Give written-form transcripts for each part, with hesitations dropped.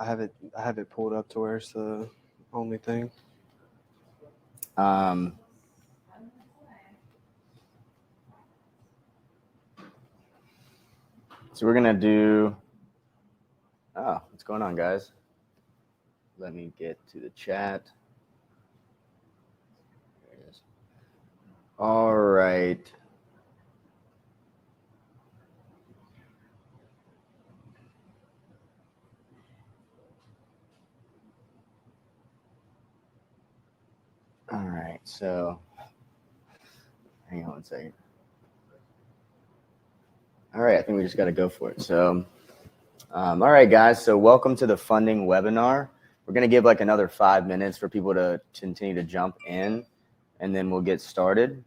I have it pulled up to where it's the only thing. So we're gonna do. Oh, what's going on, guys? Let me get to the chat. There it is. All right. All right, so hang on one second. All right, I think we just got to go for it. So, all right, guys, so welcome to the funding webinar. We're going to give like another 5 minutes for people to continue to jump in, and then we'll get started.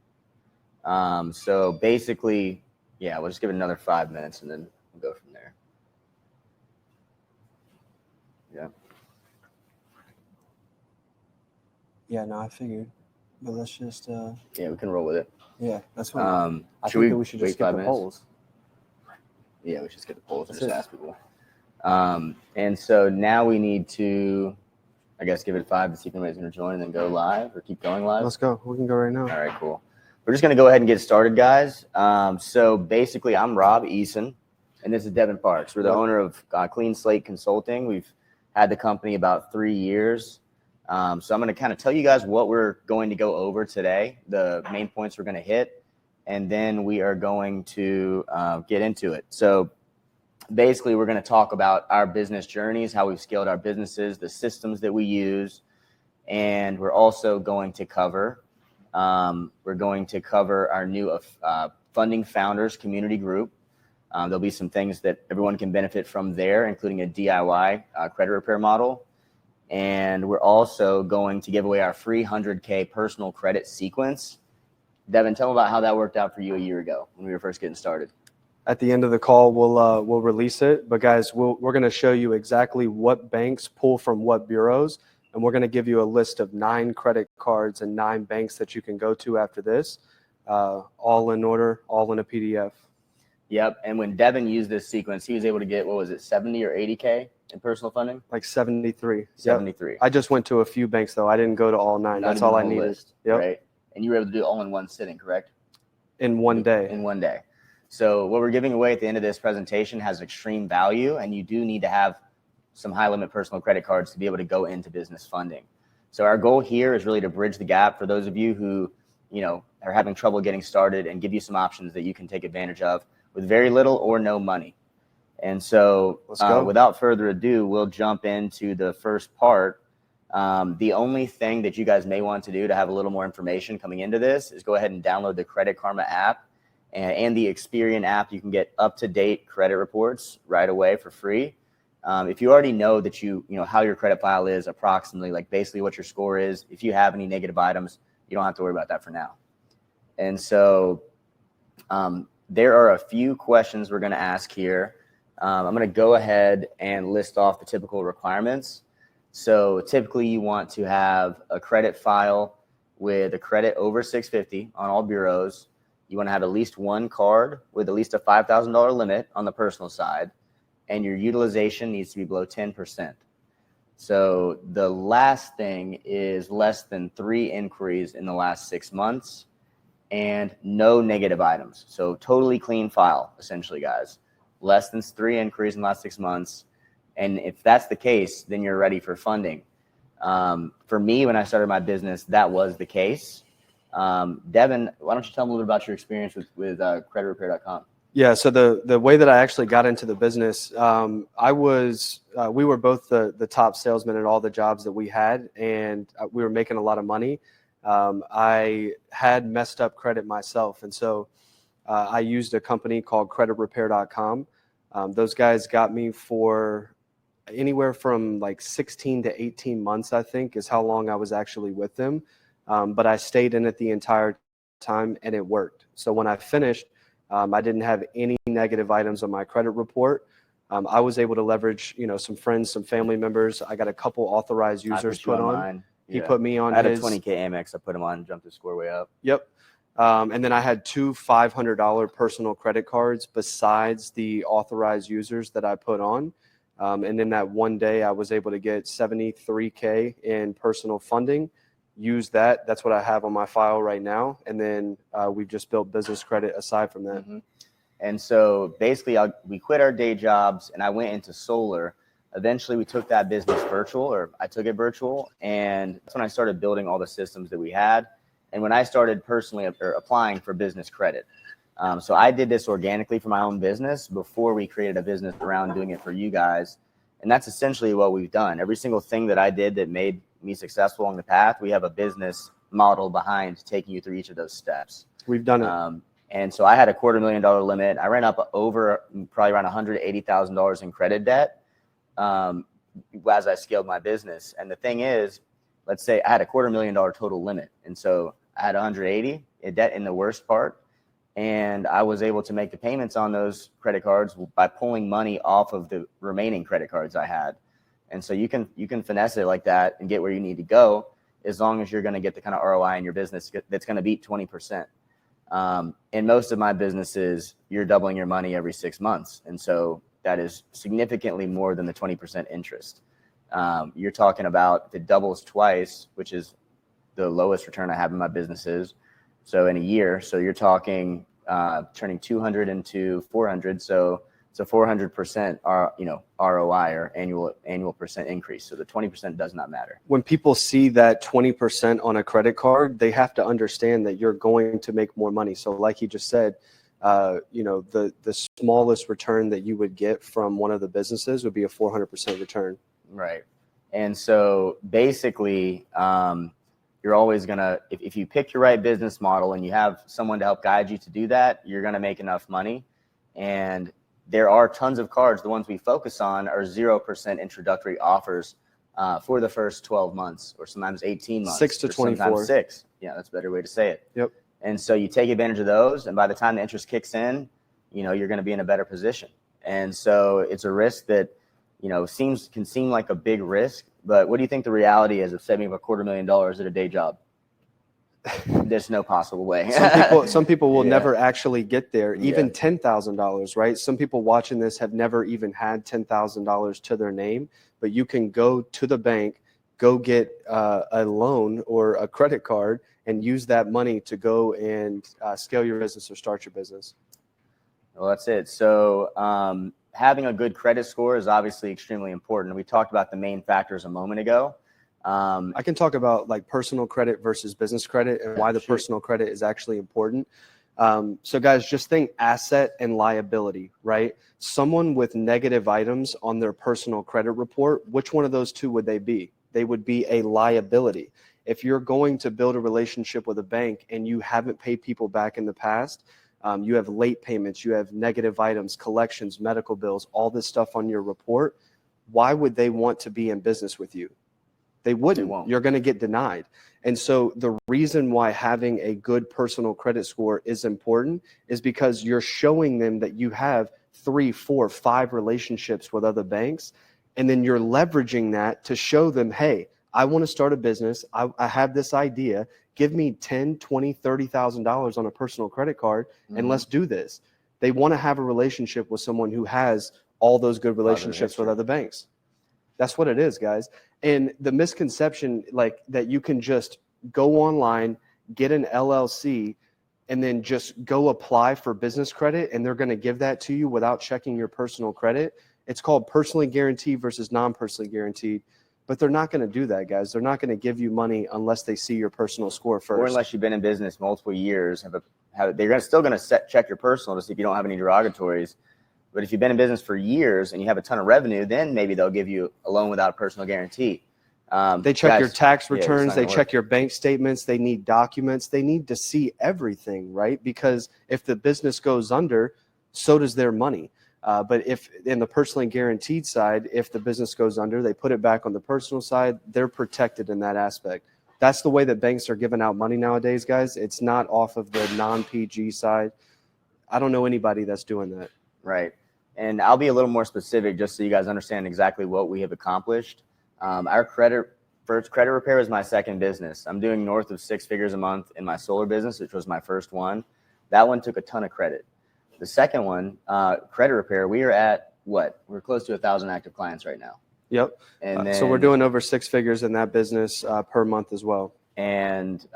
So basically, yeah, we'll just give it another 5 minutes, and then we'll go from there. Yeah. Yeah, no, I figured. But let's just Yeah, we can roll with it. Yeah, that's fine. I Should think that we should just wait skip 5 the minutes? polls. Yeah, we should skip the polls and That's just it. ask people. And so now we need to, I guess, give it 5 to see if anybody's going to join and then go live or keep going live. Let's go. We can go right now. All right, cool. We're just going to go ahead and get started, guys. So basically, I'm Rob Eason, and this is Devin Parks. We're the owner of Clean Slate Consulting. We've had the company about 3 years. So I'm going to kind of tell you guys what we're going to go over today, the main points we're going to hit, and then we are going to get into it. So basically, we're going to talk about our business journeys, how we've scaled our businesses, the systems that we use, and we're also going to cover our new Funding Founders community group. There'll be some things that everyone can benefit from there, including a DIY credit repair model. And we're also going to give away our free 100K personal credit sequence. Devin, tell me about how that worked out for you a year ago when we were first getting started. At the end of the call, we'll release it. But guys, we're going to show you exactly what banks pull from what bureaus, and we're going to give you a list of 9 credit cards and 9 banks that you can go to after this, all in order, all in a PDF. Yep. And when Devin used this sequence, he was able to get, what was it, 70 or 80K in personal funding? Like 73. 73. Yep. I just went to a few banks, though. I didn't go to all 9. That's all I needed. List, yep. Right. And you were able to do it all in one sitting, correct? In one day. In one day. So what we're giving away at the end of this presentation has extreme value, and you do need to have some high-limit personal credit cards to be able to go into business funding. So our goal here is really to bridge the gap for those of you who, are having trouble getting started and give you some options that you can take advantage of with very little or no money. And so without further ado, we'll jump into the first part. The only thing that you guys may want to do to have a little more information coming into this is go ahead and download the Credit Karma app and the Experian app. You can get up-to-date credit reports right away for free. If you already know that you know how your credit file is approximately, like basically what your score is, if you have any negative items, you don't have to worry about that for now. And so there are a few questions we're going to ask here. I'm going to go ahead and list off the typical requirements. So typically you want to have a credit file with a credit over 650 on all bureaus. You want to have at least one card with at least a $5,000 limit on the personal side, and your utilization needs to be below 10%. So the last thing is less than 3 inquiries in the last 6 months and no negative items. So totally clean file, essentially, guys. Less than 3 inquiries in the last 6 months. And if that's the case, then you're ready for funding. For me, when I started my business, that was the case. Devin, why don't you tell me a little bit about your experience with creditrepair.com? Yeah, so the way that I actually got into the business, we were both the top salesmen at all the jobs that we had, and we were making a lot of money. I had messed up credit myself, and so I used a company called creditrepair.com. Those guys got me for anywhere from like 16 to 18 months, I think, is how long I was actually with them. But I stayed in it the entire time, and it worked. So when I finished, I didn't have any negative items on my credit report. I was able to leverage, some friends, some family members. I got a couple authorized users put on. He put me on. I had a 20K Amex. I put him on, jumped his score way up. Yep. And then I had 2 $500 personal credit cards besides the authorized users that I put on. And in that one day, I was able to get $73K in personal funding. Use that. That's what I have on my file right now. And then we've just built business credit aside from that. Mm-hmm. And so basically, we quit our day jobs and I went into solar. Eventually, we took that business virtual, or I took it virtual. And that's when I started building all the systems that we had. And when I started personally applying for business credit. So I did this organically for my own business before we created a business around doing it for you guys. And that's essentially what we've done. Every single thing that I did that made me successful on the path, we have a business model behind taking you through each of those steps. We've done it. And so I had a $250,000 limit. I ran up over probably around $180,000 in credit debt as I scaled my business. And the thing is, let's say I had a $250,000 total limit. And so I had 180 in debt in the worst part. And I was able to make the payments on those credit cards by pulling money off of the remaining credit cards I had. And so you can finesse it like that and get where you need to go, as long as you're going to get the kind of ROI in your business that's going to beat 20%. In most of my businesses, you're doubling your money every 6 months. And so that is significantly more than the 20% interest. You're talking about if it doubles twice, which is the lowest return I have in my businesses. So in a year, so you're talking turning 200 into 400. So it's a 400% ROI, or annual percent increase. So the 20% does not matter. When people see that 20% on a credit card, they have to understand that you're going to make more money. So like he just said, the smallest return that you would get from one of the businesses would be a 400% return. Right. And so basically, you're always going to, if you pick your right business model and you have someone to help guide you to do that, you're going to make enough money. And there are tons of cards. The ones we focus on are 0% introductory offers for the first 12 months, or sometimes 18 months. 6 to 24. Sometimes 6. Yeah, that's a better way to say it. Yep. And so you take advantage of those. And by the time the interest kicks in, you're going to be in a better position. And so it's a risk that, can seem like a big risk. But what do you think the reality is of saving up $250,000 at a day job? There's no possible way. Some people will Yeah. never actually get there, even Yeah. $10,000, right? Some people watching this have never even had $10,000 to their name, but you can go to the bank, go get a loan or a credit card, and use that money to go and scale your business or start your business. Well, that's it. So having a good credit score is obviously extremely important. We talked about the main factors a moment ago. I can talk about like personal credit versus business credit and why the personal credit is actually important. So guys, just think asset and liability, right? Someone with negative items on their personal credit report, which one of those two would they be? They would be a liability. If you're going to build a relationship with a bank and you haven't paid people back in the past, you have late payments, you have negative items, collections, medical bills, all this stuff on your report, why would they want to be in business with you? They wouldn't. You're going to get denied. And so the reason why having a good personal credit score is important is because you're showing them that you have 3, 4, 5 relationships with other banks. And then you're leveraging that to show them, hey, I want to start a business. I have this idea. Give me $10,000, $20,000, $30,000 on a personal credit card, and let's do this. They want to have a relationship with someone who has all those good relationships with other banks. That's what it is, guys. And the misconception, like that you can just go online, get an LLC, and then just go apply for business credit, and they're going to give that to you without checking your personal credit. It's called personally guaranteed versus non-personally guaranteed. But they're not going to do that, guys. They're not going to give you money unless they see your personal score first. Or unless you've been in business multiple years. They're still going to check your personal to see if you don't have any derogatories. But if you've been in business for years and you have a ton of revenue, then maybe they'll give you a loan without a personal guarantee. They check your tax returns. They check your bank statements. They need documents. They need to see everything, right? Because if the business goes under, so does their money. But if in the personally guaranteed side, if the business goes under, they put it back on the personal side, they're protected in that aspect. That's the way that banks are giving out money nowadays, guys. It's not off of the non-PG side. I don't know anybody that's doing that. Right. And I'll be a little more specific just so you guys understand exactly what we have accomplished. Our credit repair is my second business. I'm doing north of 6 figures a month in my solar business, which was my first one. That one took a ton of credit. The second one, credit repair, we are at we're close to 1,000 active clients right now. Yep. And then, so we're doing over 6 figures in that business per month as well. And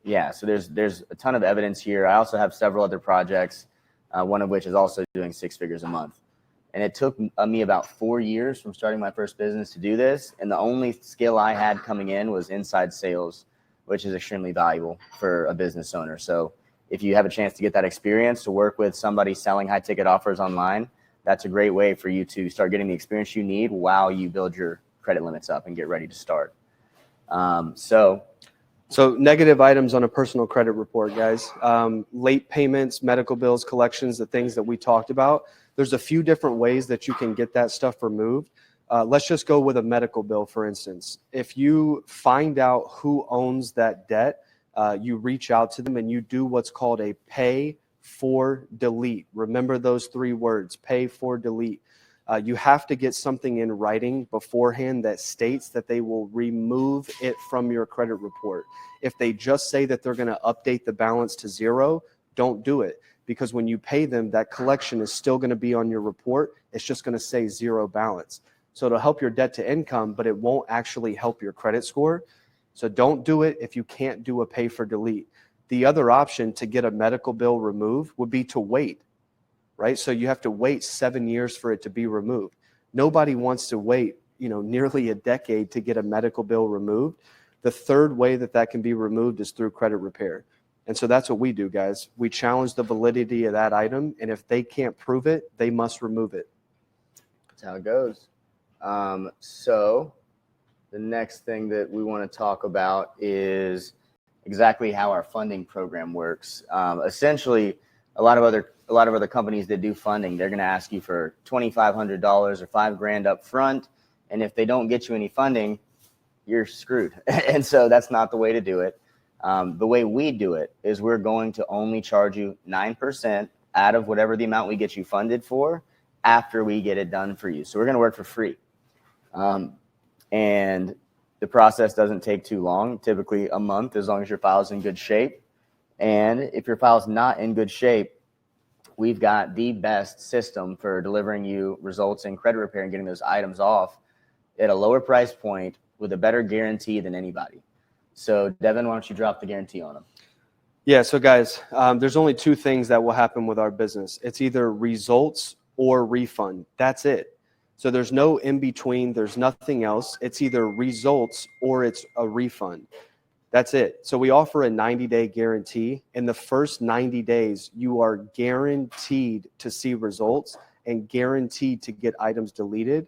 yeah, so there's a ton of evidence here. I also have several other projects, one of which is also doing 6 figures a month. And it took me about 4 years from starting my first business to do this. And the only skill I had coming in was inside sales, which is extremely valuable for a business owner. So if you have a chance to get that experience to work with somebody selling high ticket offers online, that's a great way for you to start getting the experience you need while you build your credit limits up and get ready to start. So negative items on a personal credit report, guys. Late payments, medical bills, collections, the things that we talked about. There's a few different ways that you can get that stuff removed. Let's just go with a medical bill, for instance. If you find out who owns that debt, you reach out to them and you do what's called a pay for delete. Remember those 3 words, pay for delete. You have to get something in writing beforehand that states that they will remove it from your credit report. If they just say that they're going to update the balance to 0, don't do it, because when you pay them, that collection is still going to be on your report. It's just going to say 0 balance. So it'll help your debt to income, but it won't actually help your credit score. So don't do it if you can't do a pay for delete. The other option to get a medical bill removed would be to wait. Right? So you have to wait 7 years for it to be removed. Nobody wants to wait, nearly a decade to get a medical bill removed. The third way that can be removed is through credit repair. And so that's what we do, guys. We challenge the validity of that item. And if they can't prove it, they must remove it. That's how it goes. So the next thing that we want to talk about is exactly how our funding program works. Essentially, a lot of other companies that do funding, they're going to ask you for $2,500 or $5,000 up front. And if they don't get you any funding, you're screwed. And so that's not the way to do it. The way we do it is we're going to only charge you 9% out of whatever the amount we get you funded for after we get it done for you. So we're going to work for free. And the process doesn't take too long, typically a month, as long as your file is in good shape. And if your file is not in good shape, we've got the best system for delivering you results in credit repair and getting those items off at a lower price point with a better guarantee than anybody. So Devin, why don't you drop the guarantee on them? Yeah, so guys, there's only 2 things that will happen with our business. It's either results or refund. That's it. So there's no in between. There's nothing else. It's either results or it's a refund. That's it. So we offer a 90-day guarantee. In the first 90 days, you are guaranteed to see results and guaranteed to get items deleted.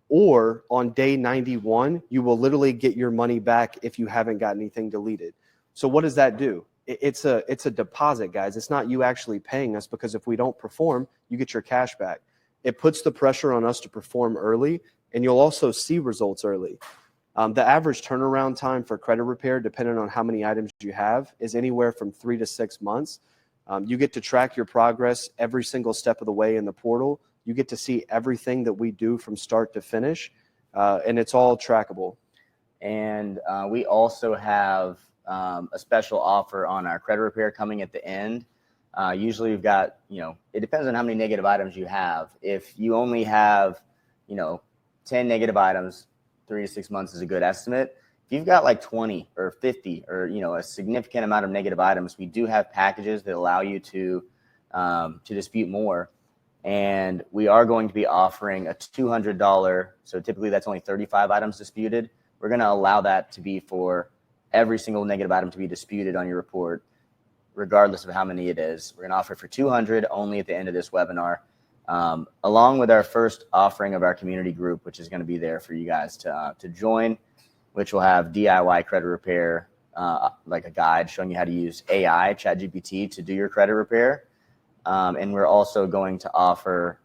Or on day 91, you will literally get your money back if you haven't got anything deleted. So what does that do? It's a deposit, guys. It's not you actually paying us, because if we don't perform, you get your cash back. It puts the pressure on us to perform early, and you'll also see results early. The average turnaround time for credit repair, depending on how many items you have, is anywhere from 3 to 6 months. You get to track your progress every single step of the way in the portal. You get to see everything that we do from start to finish, and it's all trackable. And we also have a special offer on our credit repair coming at the end. Usually we've got, it depends on how many negative items you have. If you only have, 10 negative items, 3 to 6 months is a good estimate. If you've got like 20 or 50 or, a significant amount of negative items, we do have packages that allow you to dispute more. And we are going to be offering a $200. So typically that's only 35 items disputed. We're going to allow that to be for every single negative item to be disputed on your report, regardless of how many it is. We're going to offer it for $200 only at the end of this webinar, along with our first offering of our community group, which is going to be there for you guys to join, which will have DIY credit repair, like a guide showing you how to use AI, ChatGPT, to do your credit repair. And we're also going to offer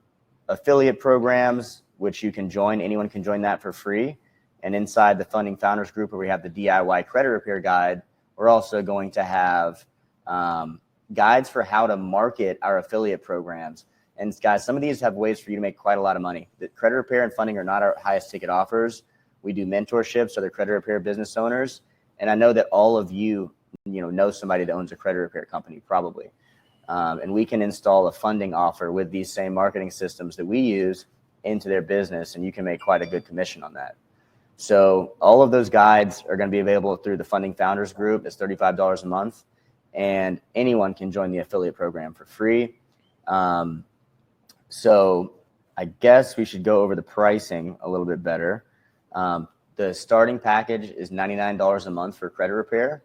affiliate programs, which you can join. Anyone can join that for free. And inside the Funding Founders group, where we have the DIY credit repair guide, we're also going to have guides for how to market our affiliate programs. And guys, some of these have ways for you to make quite a lot of money. The credit repair and funding are not our highest ticket offers. We do mentorships to other credit repair business owners. And I know that all of you, know somebody that owns a credit repair company, probably. and we can install a funding offer with these same marketing systems that we use into their business, and you can make quite a good commission on that. So all of those guides are going to be available through the Funding Founders Group. It's $35 a month, and anyone can join the affiliate program for free. So I guess we should go over the pricing a little bit better. The starting package is $99 a month for credit repair,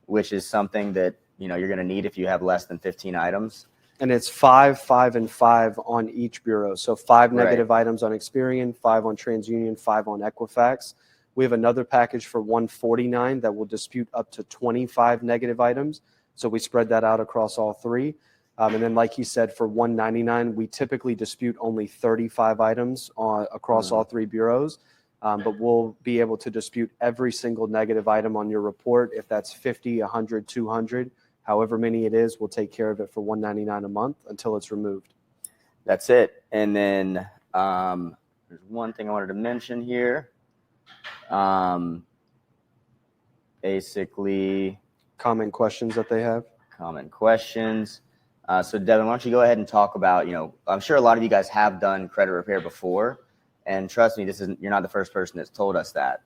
which is something that you're going to need if you have less than 15 items. And it's 5, 5, and 5 on each bureau. So 5 negative items on Experian, 5 on TransUnion, 5 on Equifax. We have another package for $149 that will dispute up to 25 negative items. So we spread that out across all 3. And then, like he said, for $199, we typically dispute only 35 items across all 3 bureaus. But we'll be able to dispute every single negative item on your report. If that's 50, 100, 200, however many it is, we'll take care of it for $199 a month until it's removed. That's it. And then there's one thing I wanted to mention here. Basically, common questions that they have. Common questions. So Devin, why don't you go ahead and talk about, I'm sure a lot of you guys have done credit repair before, and trust me, you're not the first person that's told us that.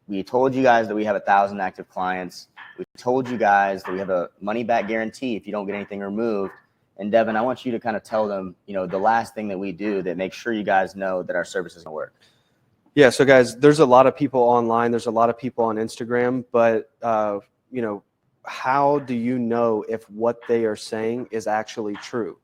We told you guys that we have 1,000 active clients. We told you guys that we have a money back guarantee if you don't get anything removed. And Devin, I want you to kind of tell them, the last thing that we do that makes sure you guys know that our service is going to work. Yeah. So guys, there's a lot of people online. There's a lot of people on Instagram, but how do you know if what they are saying is actually true?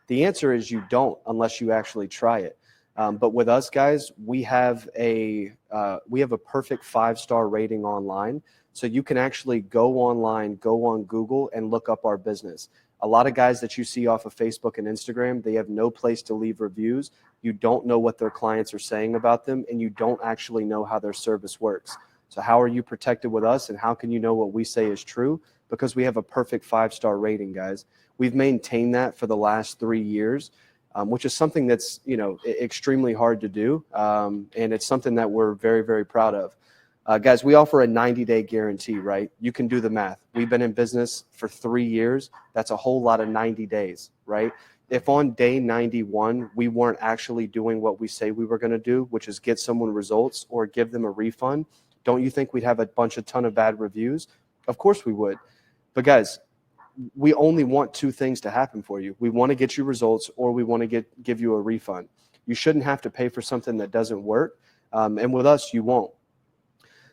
The answer is you don't unless you actually try it. But with us guys, we have a perfect 5-star rating online. So you can actually go online, go on Google and look up our business. A lot of guys that you see off of Facebook and Instagram, they have no place to leave reviews. You don't know what their clients are saying about them, and you don't actually know how their service works. So how are you protected with us, and how can you know what we say is true? Because we have a perfect 5-star rating, guys. We've maintained that for the last 3 years, which is something that's extremely hard to do, and it's something that we're very, very proud of. Guys, we offer a 90-day guarantee, right? You can do the math. We've been in business for 3 years. That's a whole lot of 90 days, right? If on day 91, we weren't actually doing what we say we were going to do, which is get someone results or give them a refund, don't you think we'd have a ton of bad reviews? Of course we would. But guys, we only want 2 things to happen for you. We want to get you results, or we want to give you a refund. You shouldn't have to pay for something that doesn't work. And with us, you won't.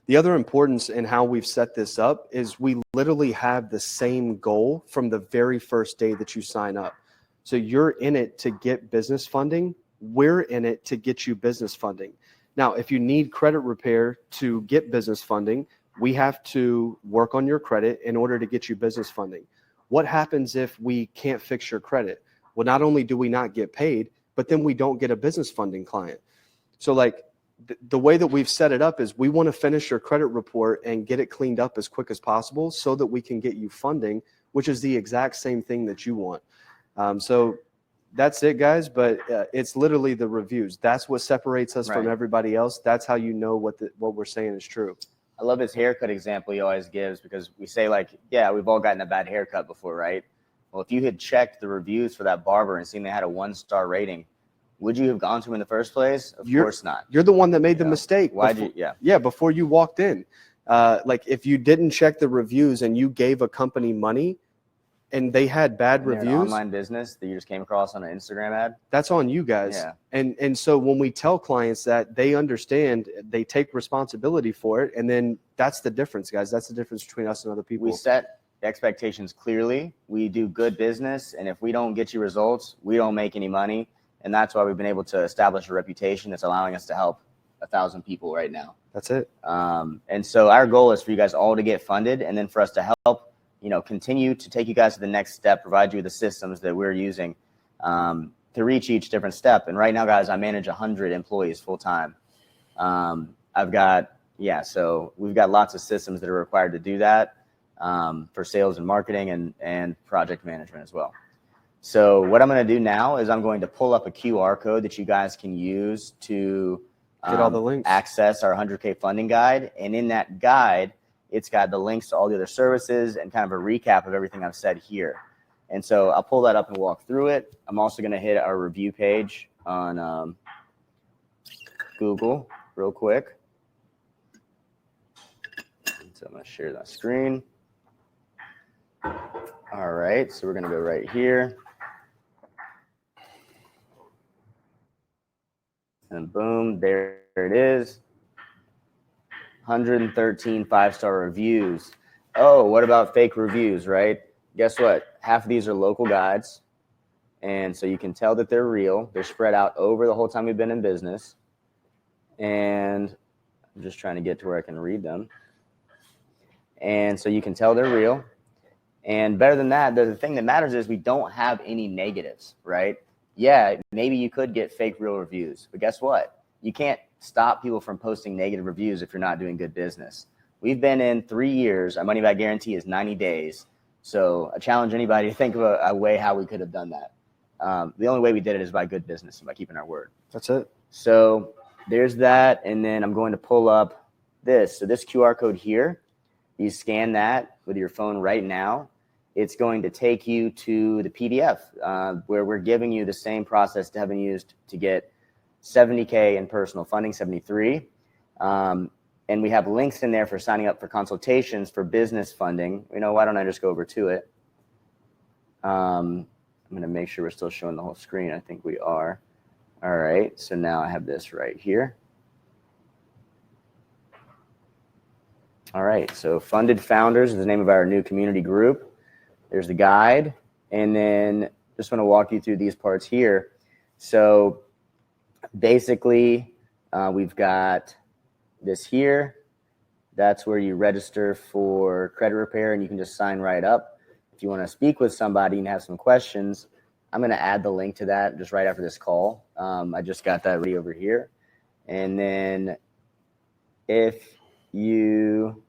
The other importance in how we've set this up is we literally have the same goal from the very first day that you sign up. So you're in it to get business funding. We're in it to get you business funding. Now, if you need credit repair to get business funding, we have to work on your credit in order to get you business funding. What happens if we can't fix your credit? Well, not only do we not get paid, but then we don't get a business funding client. So the way that we've set it up is we want to finish your credit report and get it cleaned up as quick as possible so that we can get you funding, which is the exact same thing that you want. So that's it, guys. But it's literally the reviews. That's what separates us from everybody else. That's how you know what we're saying is true. I love his haircut example he always gives, because we say yeah, we've all gotten a bad haircut before, right? Well, if you had checked the reviews for that barber and seen they had a 1-star rating, would you have gone to him in the first place? Of course not. You're the one that made the mistake. Why'd you? Yeah. Yeah, before you walked in. If you didn't check the reviews and you gave a company money and they had bad reviews. An online business that you just came across on an Instagram ad. That's on you guys. Yeah. And so when we tell clients that, they understand, they take responsibility for it. And then that's the difference, guys. That's the difference between us and other people. We set expectations clearly. We do good business. And if we don't get you results, we don't make any money. And that's why we've been able to establish a reputation that's allowing us to help 1,000 people right now. That's it. And so our goal is for you guys all to get funded, and then for us to help, continue to take you guys to the next step, provide you with the systems that we're using to reach each different step. And right now, guys, I manage 100 employees full time. So we've got lots of systems that are required to do that for sales and marketing and project management as well. So what I'm going to do now is I'm going to pull up a QR code that you guys can use to get all the links, access our 100K funding guide. And in that guide, it's got the links to all the other services and kind of a recap of everything I've said here. And so I'll pull that up and walk through it. I'm also going to hit our review page on Google real quick. So I'm going to share that screen. All right, so we're going to go right here. And boom, there it is. 113 five-star reviews. Oh, what about fake reviews, right? Guess what? Half of these are local guides. And so you can tell that they're real. They're spread out over the whole time we've been in business. And I'm just trying to get to where I can read them. And so you can tell they're real. And better than that, the thing that matters is we don't have any negatives, right? Yeah, maybe you could get fake real reviews, but guess what? You can't stop people from posting negative reviews if you're not doing good business. We've been in 3 years. Our money back guarantee is 90 days. So I challenge anybody to think of a way how we could have done that. The only way we did it is by good business and by keeping our word. That's it. So there's that. And then I'm going to pull up this. So this QR code here, you scan that with your phone right now. It's going to take you to the PDF where we're giving you the same process Devin used to get $70K in personal funding, 73. And we have links in there for signing up for consultations for business funding. You know, why don't I just go over to it? I'm going to make sure we're still showing the whole screen. I think we are. All right. So now I have this right here. All right. So Funded Founders is the name of our new community group. There's the guide. And then just want to walk you through these parts here. So basically, we've got this here. That's where you register for credit repair, and you can just sign right up. If you want to speak with somebody and have some questions, I'm going to add the link to that just right after this call. I just got that ready over here. And then if you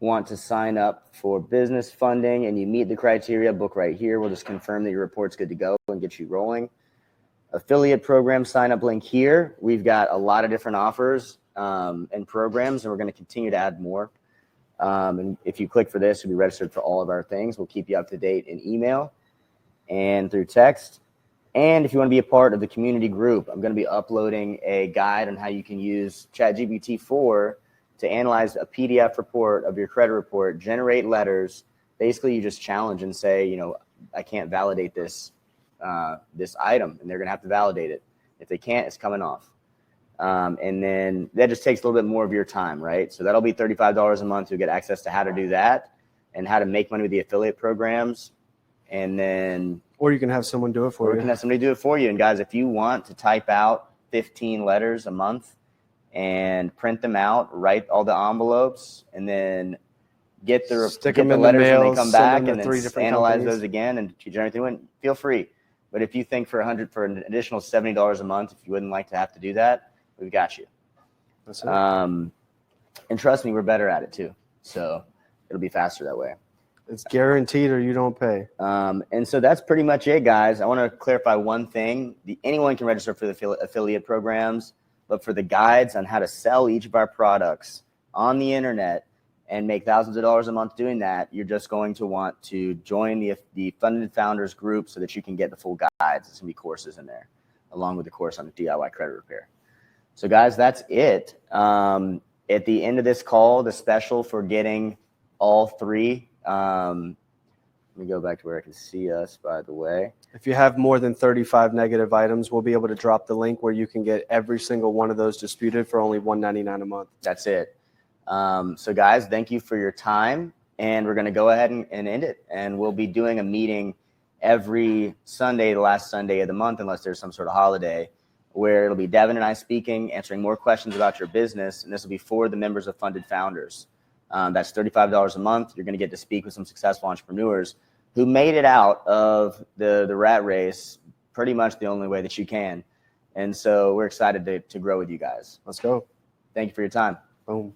want to sign up for business funding and you meet the criteria, book right here. We'll just confirm that your report's good to go and get you rolling. Affiliate program sign up link here. We've got a lot of different offers and programs, and we're going to continue to add more. And if you click for this, you'll be registered for all of our things. We'll keep you up to date in email and through text. And if you want to be a part of the community group, I'm going to be uploading a guide on how you can use ChatGPT-4 to analyze a PDF report of your credit report, generate letters. Basically, you just challenge and say, you know, I can't validate this this item, and they're going to have to validate it. If they can't, it's coming off. And then that just takes a little bit more of your time, right? So that'll be $35 a month. You'll get access to how to do that and how to make money with the affiliate programs. And then, or you can have someone do it for you. Or you can have somebody do it for you. And guys, if you want to type out 15 letters a month and print them out, write all the envelopes, and then get the letters when they come back, and then analyze those again and generate the one, feel free. But if you think for an additional $70 a month, if you wouldn't like to have to do that, we've got you. That's it. And trust me, we're better at it too. So it'll be faster that way. It's guaranteed or you don't pay. And so that's pretty much it, guys. I want to clarify one thing. Anyone can register for the affiliate programs, but for the guides on how to sell each of our products on the internet and make thousands of dollars a month doing that, you're just going to want to join the Funded Founders group so that you can get the full guides. There's going to be courses in there, along with the course on the DIY credit repair. So, guys, that's it. At the end of this call, the special for getting all three, let me go back to where I can see us, by the way. If you have more than 35 negative items, we'll be able to drop the link where you can get every single one of those disputed for only $199 a month. That's it. So, guys, thank you for your time, and we're going to go ahead and end it. And we'll be doing a meeting every Sunday, the last Sunday of the month, unless there's some sort of holiday, where it'll be Devin and I speaking, answering more questions about your business, and this will be for the members of Funded Founders. That's $35 a month. You're going to get to speak with some successful entrepreneurs who made it out of the rat race pretty much the only way that you can. And so we're excited to grow with you guys. Let's go. Thank you for your time. Boom.